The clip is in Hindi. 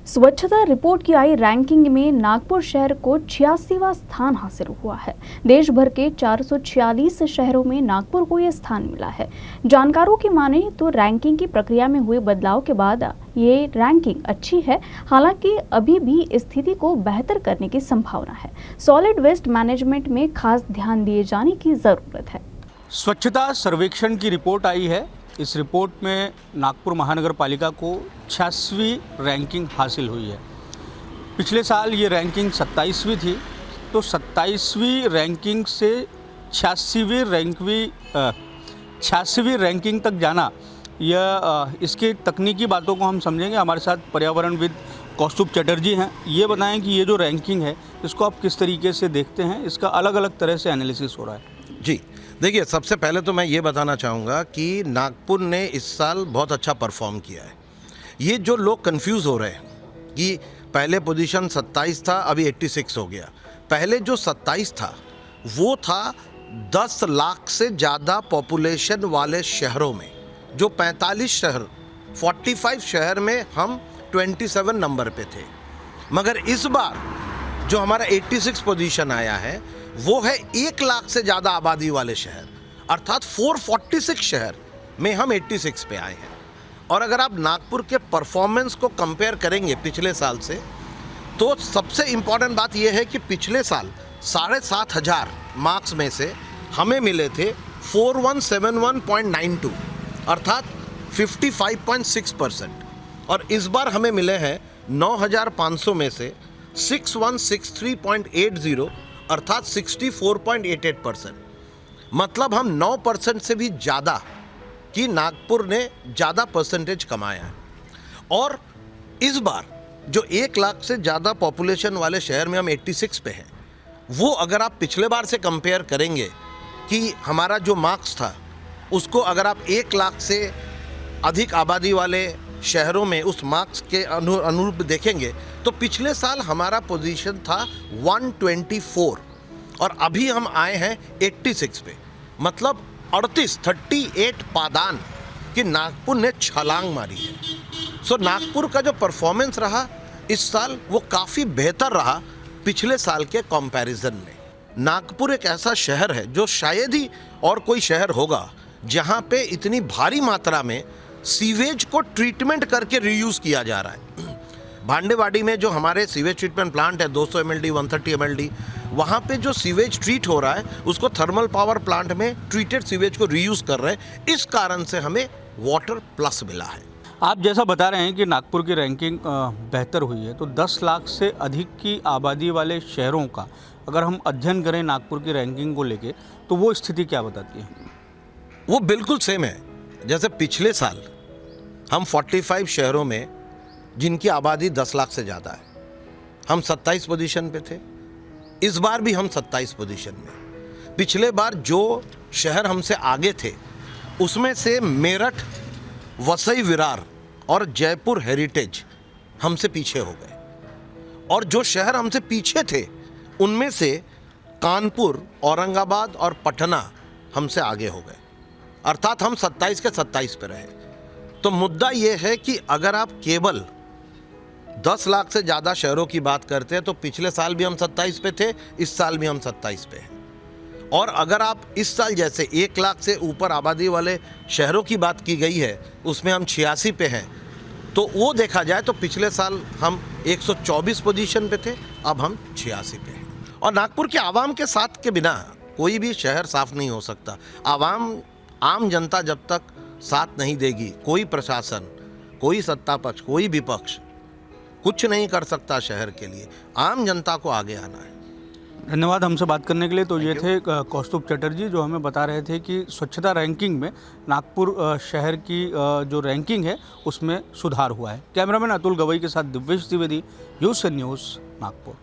स्वच्छता रिपोर्ट की आई रैंकिंग में नागपुर शहर को 86वां स्थान हासिल हुआ है। देश भर के 446 शहरों में नागपुर को यह स्थान मिला है। जानकारों की माने तो रैंकिंग की प्रक्रिया में हुए बदलाव के बाद ये रैंकिंग अच्छी है, हालांकि अभी भी स्थिति को बेहतर करने की संभावना है। सॉलिड वेस्ट मैनेजमेंट में खास ध्यान दिए जाने की जरूरत है। स्वच्छता सर्वेक्षण की रिपोर्ट आई है। इस रिपोर्ट में नागपुर महानगर पालिका को 86वीं रैंकिंग हासिल हुई है। पिछले साल ये रैंकिंग 27वीं थी, तो 27वीं रैंकिंग से 86वीं रैंकिंग तक जाना, यह इसके तकनीकी बातों को हम समझेंगे। हमारे साथ पर्यावरणविद कौस्तुभ चटर्जी हैं। ये बताएं कि ये जो रैंकिंग है इसको आप किस तरीके से देखते हैं, इसका अलग अलग तरह से एनालिसिस हो रहा है। जी देखिए, सबसे पहले तो मैं ये बताना चाहूँगा कि नागपुर ने इस साल बहुत अच्छा परफॉर्म किया है। ये जो लोग कंफ्यूज हो रहे हैं कि पहले पोजीशन 27 था, अभी 86 हो गया। पहले जो 27 था वो था 10 लाख से ज़्यादा पॉपुलेशन वाले शहरों में, जो 45 शहर 45 शहर में हम 27 नंबर पे थे। मगर इस बार जो हमारा 86 पोजीशन आया है वो है 1 लाख से ज़्यादा आबादी वाले शहर, अर्थात 446 शहर में हम 86 पे आए हैं। और अगर आप नागपुर के परफॉर्मेंस को कंपेयर करेंगे पिछले साल से, तो सबसे इम्पॉर्टेंट बात यह है कि पिछले साल 7,500 मार्क्स में से हमें मिले थे 4171.92, अर्थात 55.6%। और इस बार हमें मिले हैं 9,500 में से 6163.80, अर्थात 64.88%। मतलब हम 9% से भी ज़्यादा कि नागपुर ने ज़्यादा परसेंटेज कमाया है। और इस बार जो 1 लाख से ज़्यादा पॉपुलेशन वाले शहर में हम 86 पे हैं, वो अगर आप पिछले बार से कंपेयर करेंगे कि हमारा जो मार्क्स था उसको अगर आप 1 लाख से अधिक आबादी वाले शहरों में उस मार्क्स के अनुरूप देखेंगे तो पिछले साल हमारा पोजीशन था 124 और अभी हम आए हैं 86 पे। मतलब 38 पादान कि नागपुर ने छलांग मारी है। सो नागपुर का जो परफॉर्मेंस रहा इस साल वो काफ़ी बेहतर रहा पिछले साल के कंपैरिजन में। नागपुर एक ऐसा शहर है जो शायद ही और कोई शहर होगा जहाँ पे इतनी भारी मात्रा में सीवेज को ट्रीटमेंट करके रीयूज़ किया जा रहा है। भांडेवाड़ी में जो हमारे सीवेज ट्रीटमेंट प्लांट है 200 mld 130 mld, वहाँ पे जो सीवेज ट्रीट हो रहा है उसको थर्मल पावर प्लांट में ट्रीटेड सीवेज को रीयूज़ कर रहे हैं। इस कारण से हमें वाटर प्लस मिला है। आप जैसा बता रहे हैं कि नागपुर की रैंकिंग बेहतर हुई है, तो 10 लाख से अधिक की आबादी वाले शहरों का अगर हम अध्ययन करें नागपुर की रैंकिंग को लेके, तो वो स्थिति क्या बताती है? वो बिल्कुल सेम है जैसे पिछले साल हम 45 शहरों में जिनकी आबादी 10 लाख से ज़्यादा है, हम 27 पोजीशन पे थे। इस बार भी हम 27 पोजीशन में। पिछले बार जो शहर हमसे आगे थे उसमें से मेरठ, वसई विरार और जयपुर हेरिटेज हमसे पीछे हो गए, और जो शहर हमसे पीछे थे उनमें से कानपुर, औरंगाबाद और पटना हमसे आगे हो गए, अर्थात हम 27 के 27 पे रहे। तो मुद्दा ये है कि अगर आप केवल 10 लाख से ज़्यादा शहरों की बात करते हैं तो पिछले साल भी हम 27 पे थे, इस साल भी हम 27 पे हैं। और अगर आप इस साल जैसे 1 लाख से ऊपर आबादी वाले शहरों की बात की गई है उसमें हम 86 पे हैं, तो वो देखा जाए तो पिछले साल हम 124 पोजीशन पे थे, अब हम 86 पे हैं। और नागपुर के आवाम के साथ के बिना कोई भी शहर साफ नहीं हो सकता। आम जनता जब तक साथ नहीं देगी, कोई प्रशासन, कोई सत्ता पक्ष, कोई विपक्ष कुछ नहीं कर सकता शहर के लिए। आम जनता को आगे आना है। धन्यवाद हमसे बात करने के लिए। तो ये थे कौस्तुभ चटर्जी, जो हमें बता रहे थे कि स्वच्छता रैंकिंग में नागपुर शहर की जो रैंकिंग है उसमें सुधार हुआ है। कैमरामैन अतुल गवई के साथ दिव्येश द्विवेदी, न्यूज़ नागपुर।